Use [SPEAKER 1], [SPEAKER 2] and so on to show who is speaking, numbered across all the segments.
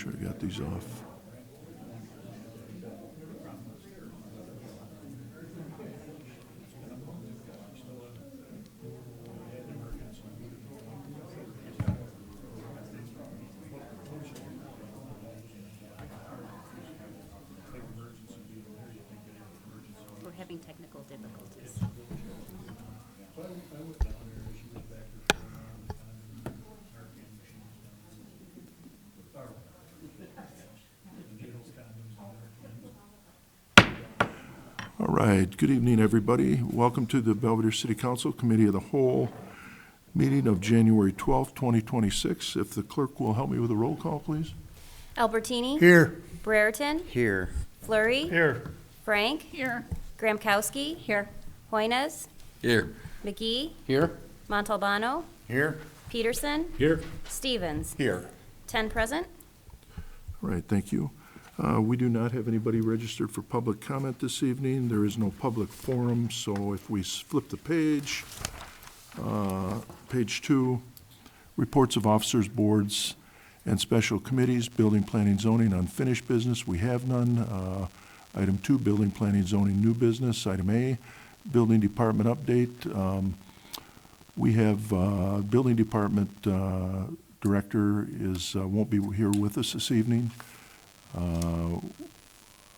[SPEAKER 1] sure I got these off.
[SPEAKER 2] We're having technical difficulties.
[SPEAKER 1] All right, good evening, everybody. Welcome to the Belvedere City Council Committee of the Whole meeting of January 12th, 2026. If the clerk will help me with a roll call, please.
[SPEAKER 2] Albertini?
[SPEAKER 3] Here.
[SPEAKER 2] Brereton?
[SPEAKER 4] Here.
[SPEAKER 2] Flurry?
[SPEAKER 3] Here.
[SPEAKER 2] Frank?
[SPEAKER 5] Here.
[SPEAKER 2] Gramkowski? Here. Hoynes?
[SPEAKER 4] Here.
[SPEAKER 2] McGee?
[SPEAKER 4] Here.
[SPEAKER 2] Montalbano?
[SPEAKER 3] Here.
[SPEAKER 2] Peterson?
[SPEAKER 3] Here.
[SPEAKER 2] Stevens?
[SPEAKER 3] Here.
[SPEAKER 2] 10 present.
[SPEAKER 1] All right, thank you. We do not have anybody registered for public comment this evening. There is no public forum, so if we flip the page, page 2, reports of officers, boards, and special committees, building, planning, zoning, unfinished business, we have none. Item 2, building, planning, zoning, new business. Item A, building department update. We have building department director won't be here with us this evening.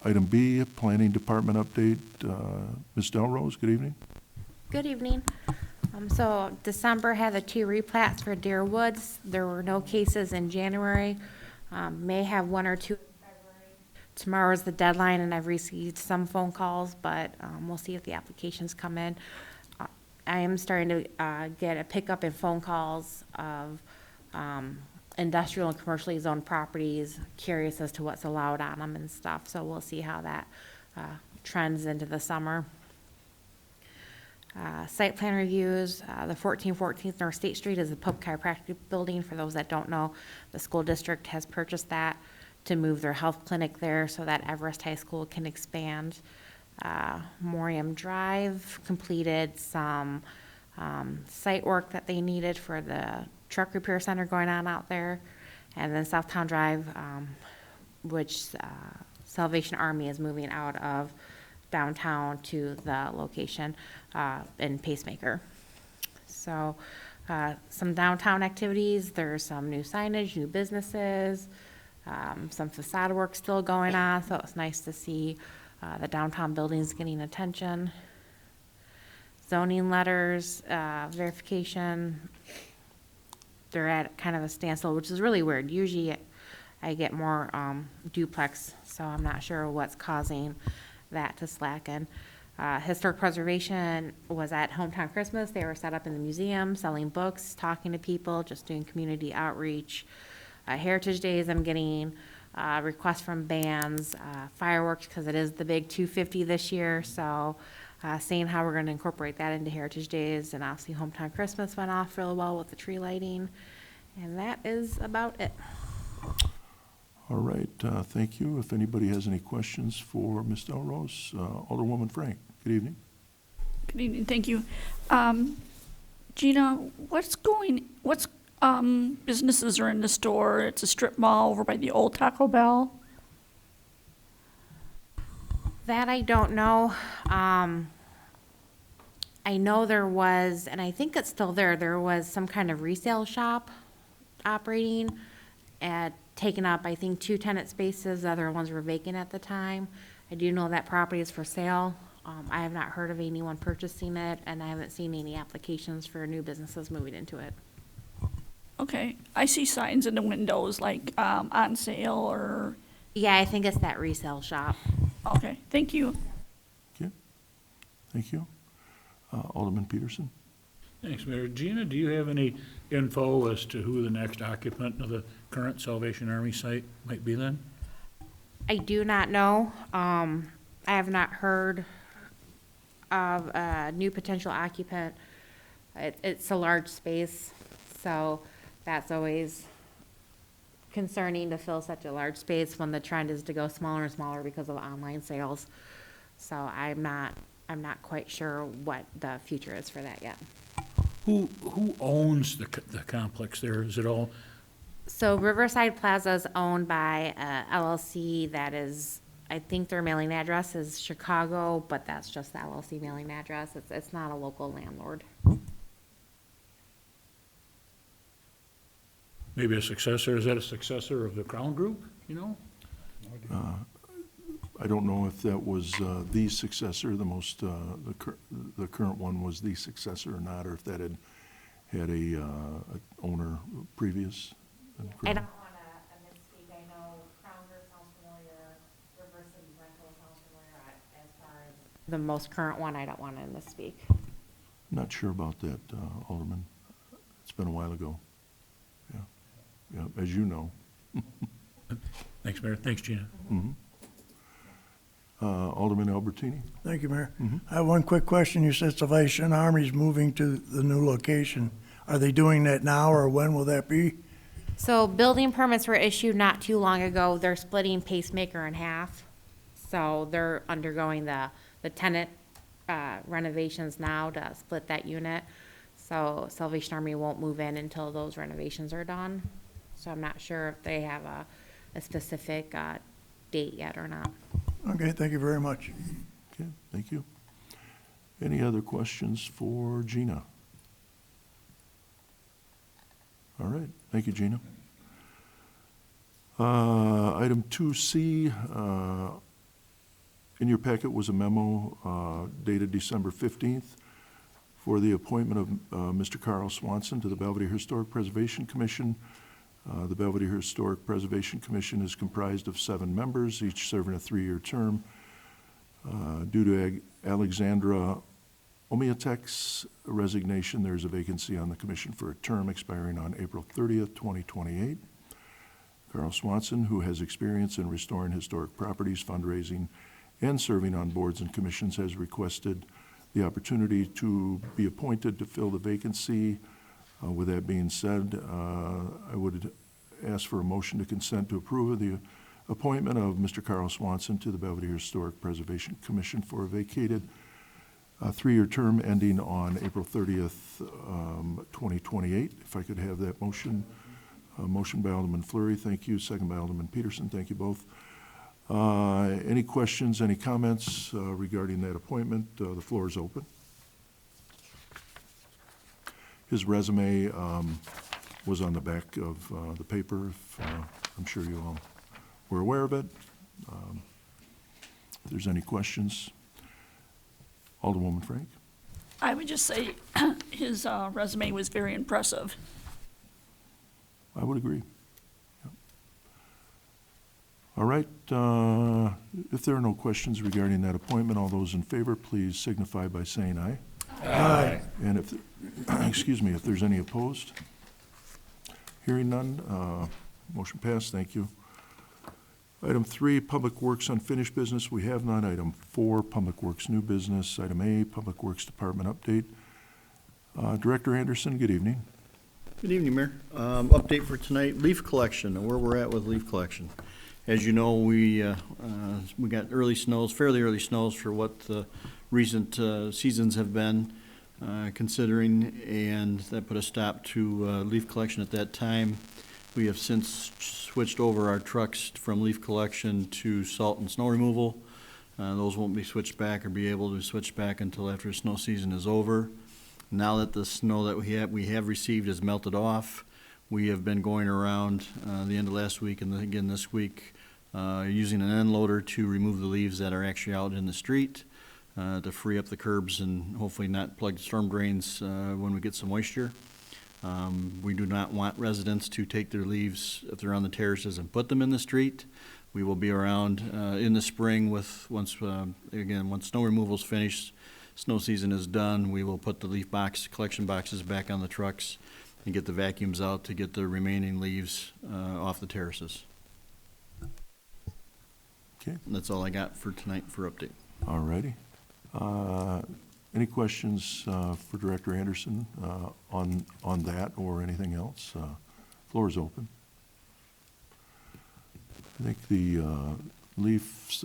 [SPEAKER 1] Item B, planning department update. Ms. Delrose, good evening.
[SPEAKER 6] Good evening. So December had the 2 replats for Deer Woods. There were no cases in January. May have 1 or 2 in February. Tomorrow is the deadline, and I've received some phone calls, but we'll see if the applications come in. I am starting to get a pickup in phone calls of industrial and commercially zoned properties, curious as to what's allowed on them and stuff. So we'll see how that trends into the summer. Site plan reviews, the 1414 North State Street is the Pope Chiropractic Building. For those that don't know, the school district has purchased that to move their health clinic there so that Everest High School can expand. Moriam Drive completed some site work that they needed for the truck repair center going on out there. And then Southtown Drive, which Salvation Army is moving out of downtown to the location in Pacemaker. So some downtown activities, there's some new signage, new businesses, some facade work still going on, so it's nice to see the downtown buildings getting attention. Zoning letters, verification, they're at kind of a standstill, which is really weird. Usually I get more duplex, so I'm not sure what's causing that to slacken. Historic preservation was at Hometown Christmas. They were set up in the museum, selling books, talking to people, just doing community outreach. Heritage Days, I'm getting requests from bands, fireworks, because it is the big 250 this year, so seeing how we're going to incorporate that into Heritage Days. And obviously Hometown Christmas went off really well with the tree lighting, and that is about it.
[SPEAKER 1] All right, thank you. If anybody has any questions for Ms. Delrose, Alderwoman Frank, good evening.
[SPEAKER 5] Good evening, thank you. Gina, what businesses are in the store? It's a strip mall over by the old Taco Bell.
[SPEAKER 6] That I don't know. I know there was, and I think it's still there was some kind of resale shop operating at taken up, I think, 2 tenant spaces. The other ones were vacant at the time. I do know that property is for sale. I have not heard of anyone purchasing it, and I haven't seen any applications for new businesses moving into it.
[SPEAKER 5] Okay, I see signs in the windows like on sale or.
[SPEAKER 6] Yeah, I think it's that resale shop.
[SPEAKER 5] Okay, thank you.
[SPEAKER 1] Okay, thank you. Alderman Peterson.
[SPEAKER 3] Thanks, Mayor. Gina, do you have any info as to who the next occupant of the current Salvation Army site might be then?
[SPEAKER 6] I do not know. I have not heard of a new potential occupant. It's a large space, so that's always concerning to fill such a large space when the trend is to go smaller and smaller because of online sales. So I'm not quite sure what the future is for that yet.
[SPEAKER 3] Who owns the complex there? Is it all
[SPEAKER 6] So Riverside Plaza is owned by LLC that is, I think their mailing address is Chicago, but that's just the LLC mailing address. It's not a local landlord.
[SPEAKER 3] Maybe a successor, is that a successor of the Crown Group, you know?
[SPEAKER 1] I don't know if that was the successor, the current one was the successor or not, or if that had a owner previous.
[SPEAKER 6] I don't want to misspeak. I know Crown Group sounds familiar, River City Rental sounds familiar. As far as the most current one, I don't want to misspeak.
[SPEAKER 1] Not sure about that, Alderman. It's been a while ago. Yeah, as you know.
[SPEAKER 3] Thanks, Mayor. Thanks, Gina.
[SPEAKER 1] Alderman Albertini?
[SPEAKER 4] Thank you, Mayor. I have one quick question. You said Salvation Army's moving to the new location. Are they doing that now, or when will that be?
[SPEAKER 6] So building permits were issued not too long ago. They're splitting Pacemaker in half. So they're undergoing the tenant renovations now to split that unit. So Salvation Army won't move in until those renovations are done. So I'm not sure if they have a specific date yet or not.
[SPEAKER 4] Okay, thank you very much.
[SPEAKER 1] Okay, thank you. Any other questions for Gina? All right, thank you, Gina. Item 2C, in your packet was a memo dated December 15th for the appointment of Mr. Carl Swanson to the Belvedere Historic Preservation Commission. The Belvedere Historic Preservation Commission is comprised of 7 members, each serving a 3-year term. Due to Alexandra Omiatek's resignation, there is a vacancy on the commission for a term expiring on April 30th, 2028. Carl Swanson, who has experience in restoring historic properties, fundraising, and serving on boards and commissions, has requested the opportunity to be appointed to fill the vacancy. With that being said, I would ask for a motion to consent to approve of the appointment of Mr. Carl Swanson to the Belvedere Historic Preservation Commission for a vacated 3-year term ending on April 30th, 2028. If I could have that motion. Motion by Alderman Fleury, thank you. Second by Alderman Peterson, thank you both. Any questions, any comments regarding that appointment? The floor is open. His resume was on the back of the paper. I'm sure you all were aware of it. If there's any questions, Alderwoman Frank?
[SPEAKER 5] I would just say his resume was very impressive.
[SPEAKER 1] I would agree. Yeah. All right. If there are no questions regarding that appointment, all those in favor, please signify by saying aye.
[SPEAKER 4] Aye.
[SPEAKER 1] And if, excuse me, if there's any opposed? Hearing none, motion passed, thank you. Item 3, Public Works Unfinished Business, we have none. Item 4, Public Works New Business. Item A, Public Works Department Update. Director Anderson, good evening.
[SPEAKER 7] Good evening, Mayor. Update for tonight, leaf collection, and where we're at with leaf collection. As you know, we got early snows, fairly early snows for what the recent seasons have been considering, and that put a stop to leaf collection at that time. We have since switched over our trucks from leaf collection to salt and snow removal. Those won't be switched back or be able to switch back until after the snow season is over. Now that the snow that we have received is melted off, we have been going around the end of last week and then again this week using an end loader to remove the leaves that are actually out in the street to free up the curbs and hopefully not plug storm drains when we get some moisture. We do not want residents to take their leaves if they're on the terraces and put them in the street. We will be around in the spring once snow removal is finished, snow season is done, we will put the leaf collection boxes back on the trucks and get the vacuums out to get the remaining leaves off the terraces.
[SPEAKER 1] Okay.
[SPEAKER 7] And that's all I got for tonight for update.
[SPEAKER 1] All righty. Any questions for Director Anderson on that or anything else? Floor is open. I think the leaves,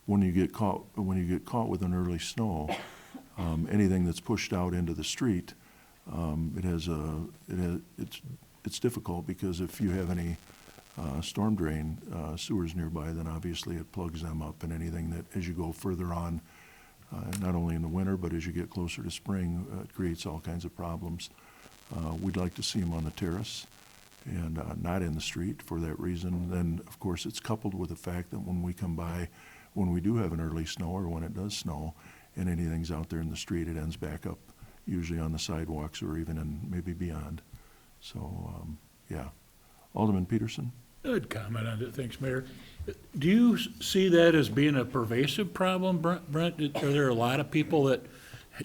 [SPEAKER 1] when you get caught with an early snow, anything that's pushed out into the street, it's it's difficult because if you have any storm drain sewers nearby, then obviously it plugs them up, and anything that, as you go further on, not only in the winter, but as you get closer to spring, it creates all kinds of problems. We'd like to see them on the terrace and not in the street for that reason. Then, of course, it's coupled with the fact that when we come by, when we do have an early snow or when it does snow and anything's out there in the street, it ends back up usually on the sidewalks or even in maybe beyond. So, yeah. Alderman Peterson?
[SPEAKER 3] Good comment on it, thanks, Mayor. Do you see that as being a pervasive problem, Brent? Are there a lot of people that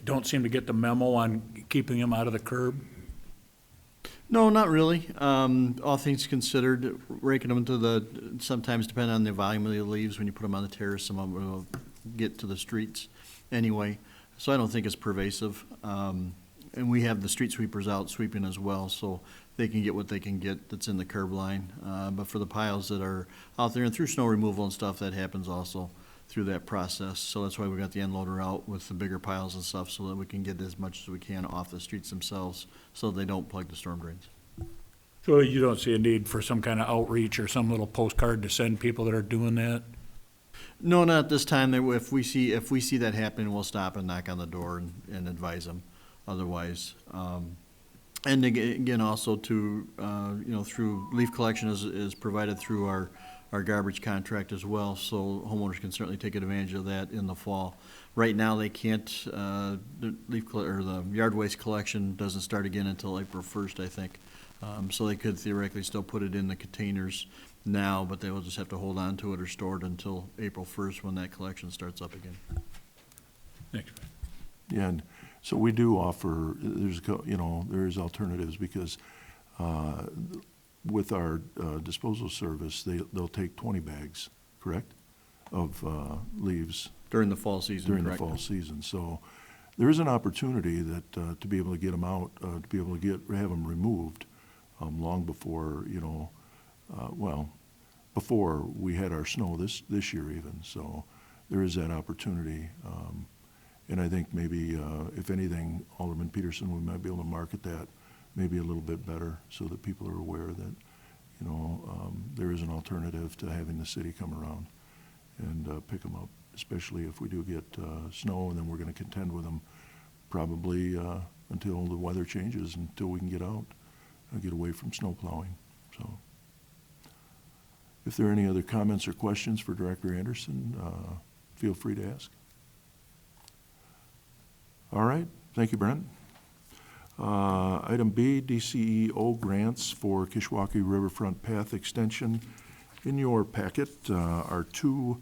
[SPEAKER 3] don't seem to get the memo on keeping them out of the curb?
[SPEAKER 7] No, not really. All things considered, raking them to the, sometimes depending on the volume of the leaves, when you put them on the terrace, some of them will get to the streets anyway. So I don't think it's pervasive. And we have the street sweepers out sweeping as well, so they can get what they can get that's in the curb line. But for the piles that are out there and through snow removal and stuff, that happens also through that process. So that's why we got the end loader out with the bigger piles and stuff, so that we can get as much as we can off the streets themselves, so they don't plug the storm drains.
[SPEAKER 3] So you don't see a need for some kind of outreach or some little postcard to send people that are doing that?
[SPEAKER 7] No, not at this time. If we see that happening, we'll stop and knock on the door and advise them otherwise. And again, also to, through leaf collection is provided through our garbage contract as well, so homeowners can certainly take advantage of that in the fall. Right now, they can't, the yard waste collection doesn't start again until April 1st, I think. So they could theoretically still put it in the containers now, but they will just have to hold on to it or store it until April 1st when that collection starts up again.
[SPEAKER 3] Thanks.
[SPEAKER 1] Yeah, and so we do offer, there's alternatives because with our disposal service, they'll take 20 bags, correct, of leaves
[SPEAKER 7] During the fall season,
[SPEAKER 1] during
[SPEAKER 7] correct?
[SPEAKER 1] the fall season. So there is an opportunity that to be able to get them out, to be able to have them removed long before, before we had our snow this year even. So there is that opportunity. And I think maybe, if anything, Alderman Peterson, we might be able to market that maybe a little bit better so that people are aware that, there is an alternative to having the city come around and pick them up, especially if we do get snow, and then we're going to contend with them probably until the weather changes, until we can get out and get away from snow plowing. So if there are any other comments or questions for Director Anderson, feel free to ask. All right, thank you, Brent. Item B, DCEO grants for Kishwaukee Riverfront Path Extension. In your packet are two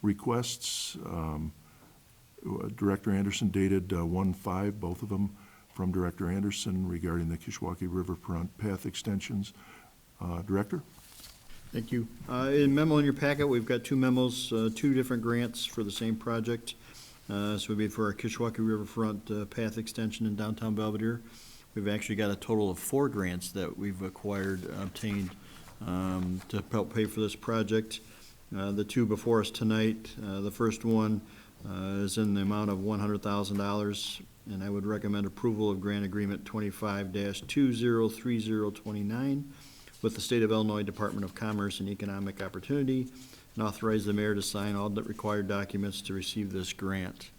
[SPEAKER 1] requests. Director Anderson dated 1/5, both of them from Director Anderson regarding the Kishwaukee Riverfront Path extensions. Director?
[SPEAKER 7] Thank you. In memo in your packet, we've got two memos, two different grants for the same project. This would be for our Kishwaukee Riverfront Path Extension in downtown Belvedere. We've actually got a total of 4 grants that we've obtained to help pay for this project. The two before us tonight, the first one is in the amount of $100,000, and I would recommend approval of grant agreement 25-203029 with the State of Illinois Department of Commerce and Economic Opportunity, and authorize the mayor to sign all the required documents to receive this grant.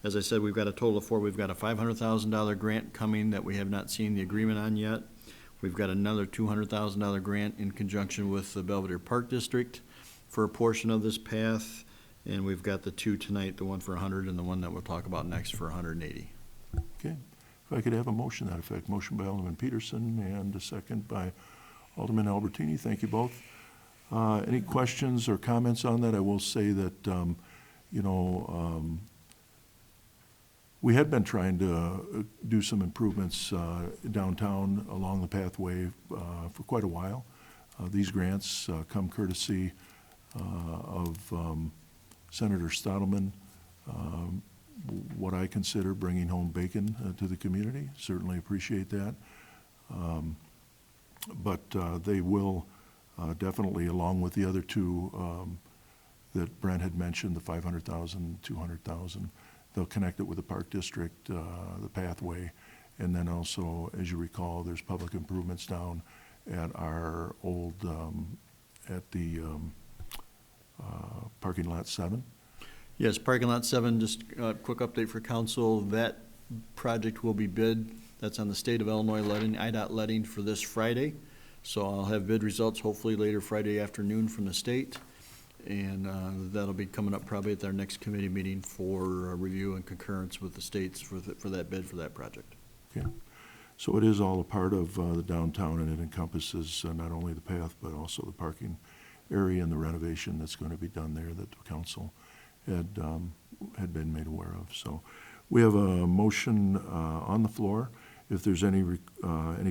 [SPEAKER 7] As I said, we've got a total of 4. We've got a $500,000 grant coming that we have not seen the agreement on yet. We've got another $200,000 grant in conjunction with the Belvedere Park District for a portion of this path. And we've got the two tonight, the one for 100 and the one that we'll talk about next for 180.
[SPEAKER 1] Okay. If I could have a motion to that effect. Motion by Alderman Peterson and a second by Alderman Albertini. Thank you both. Any questions or comments on that? I will say that, we had been trying to do some improvements downtown along the pathway for quite a while. These grants come courtesy of Senator Stottlemyre, what I consider bringing home bacon to the community. Certainly appreciate that. But they will definitely, along with the other two that Brent had mentioned, the 500,000, 200,000, they'll connect it with the Park District, the pathway, And then also, as you recall, there's public improvements down at our old, at the parking lot 7.
[SPEAKER 7] Yes, parking lot 7, just a quick update for council. That project will be bid. That's on the state of Illinois letting, IDOT letting for this Friday. So I'll have bid results hopefully later Friday afternoon from the state. And that'll be coming up probably at our next committee meeting for review and concurrence with the states for that bid for that project.
[SPEAKER 1] Okay. So it is all a part of the downtown, and it encompasses not only the path, but also the parking area and the renovation that's going to be done there that the council had been made aware of. So we have a motion on the floor. If there's any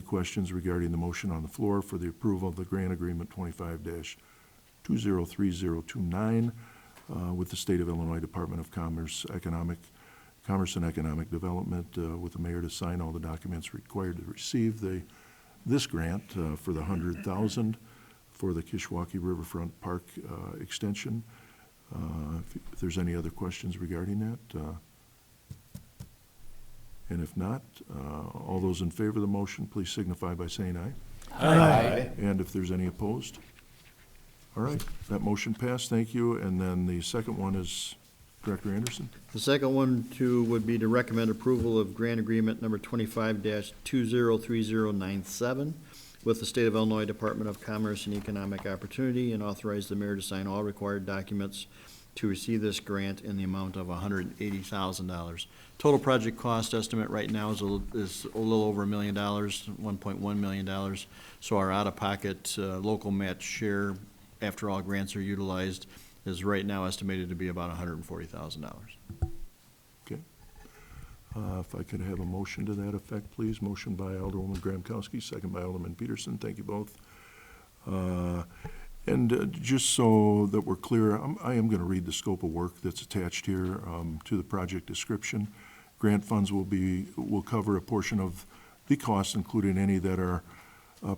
[SPEAKER 1] questions regarding the motion on the floor for the approval of the grant agreement 25-203029 with the State of Illinois Department of Commerce and Economic Development, with the mayor to sign all the documents required to receive this grant for the $100,000 for the Kishwaukee Riverfront Park extension. If there's any other questions regarding that, and if not, all those in favor of the motion, please signify by saying aye.
[SPEAKER 4] Aye.
[SPEAKER 1] And if there's any opposed? All right, that motion passed, thank you. And then the second one is Director Anderson.
[SPEAKER 7] The second one would be to recommend approval of grant agreement number 25-203097 with the State of Illinois Department of Commerce and Economic Opportunity, and authorize the mayor to sign all required documents to receive this grant in the amount of $180,000. Total project cost estimate right now is a little over $1 million, $1.1 million. So our out-of-pocket local match share, after all grants are utilized, is right now estimated to be about $140,000.
[SPEAKER 1] Okay. If I could have a motion to that effect, please. Motion by Alderwoman Gramkowski, second by Alderman Peterson. Thank you both. And just so that we're clear, I am going to read the scope of work that's attached here to the project description. Grant funds will cover a portion of the costs, including any that are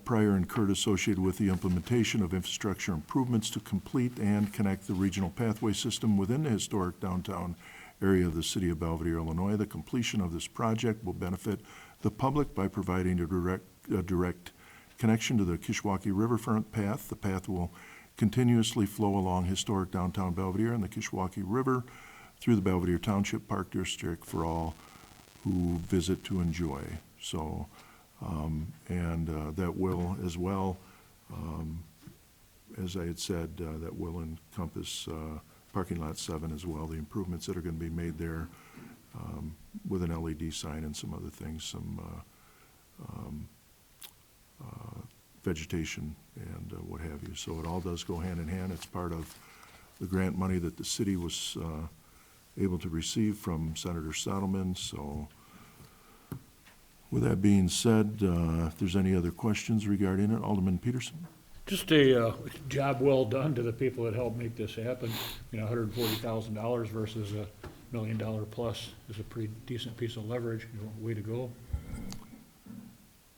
[SPEAKER 1] prior incurred associated with the implementation of infrastructure improvements to complete and connect the regional pathway system within the historic downtown area of the city of Belvedere, Illinois. The completion of this project will benefit the public by providing a direct connection to the Kishwaukee Riverfront path. The path will continuously flow along historic downtown Belvedere and the Kishwaukee River through the Belvedere Township Park District for all who visit to enjoy. So, that will as well, as I had said, that will encompass parking lot 7 as well, the improvements that are going to be made there with an LED sign and some other things, some vegetation and what have you. So it all does go hand in hand. It's part of the grant money that the city was able to receive from Senator Sodelman. So with that being said, if there's any other questions regarding it, Alderman Peterson?
[SPEAKER 3] Just a job well done to the people that helped make this happen. You know, $140,000 versus $1 million plus is a pretty decent piece of leverage. Way to go.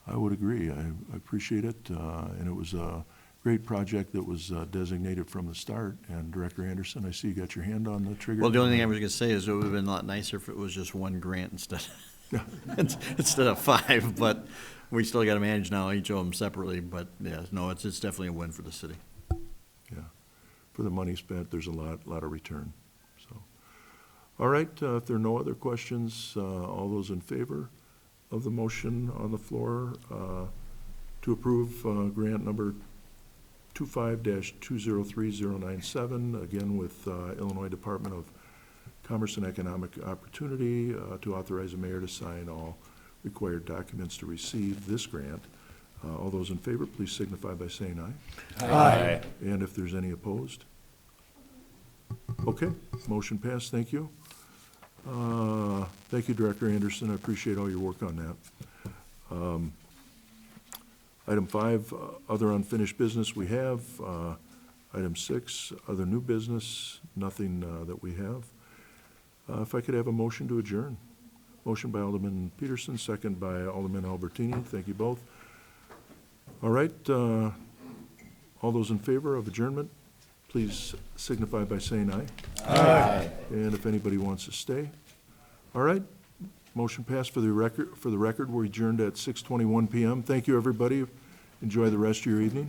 [SPEAKER 1] I would agree. I appreciate it. And it was a great project that was designated from the start. And Director Anderson, I see you got your hand on the trigger.
[SPEAKER 7] Well, the only thing I was going to say is it would have been a lot nicer if it was just one grant instead of 5, but we still got to manage now each of them separately. But yeah, no, it's definitely a win for the city.
[SPEAKER 1] Yeah. For the money spent, there's a lot of return. So, all right, if there are no other questions, all those in favor of the motion on the floor to approve grant number 25-203097, again with Illinois Department of Commerce and Economic Opportunity, to authorize the mayor to sign all required documents to receive this grant. All those in favor, please signify by saying aye.
[SPEAKER 4] Aye.
[SPEAKER 1] And if there's any opposed? Okay, motion passed, thank you. Thank you, Director Anderson, I appreciate all your work on that. Item 5, other unfinished business we have. Item 6, other new business, nothing that we have. If I could have a motion to adjourn. Motion by Alderman Peterson, second by Alderman Albertini. Thank you both. All right, all those in favor of adjournment, please signify by saying aye.
[SPEAKER 4] Aye.
[SPEAKER 1] And if anybody wants to stay. All right, Motion passed. For the record, we're adjourned at 6:21 PM. Thank you, everybody. Enjoy the rest of your evening.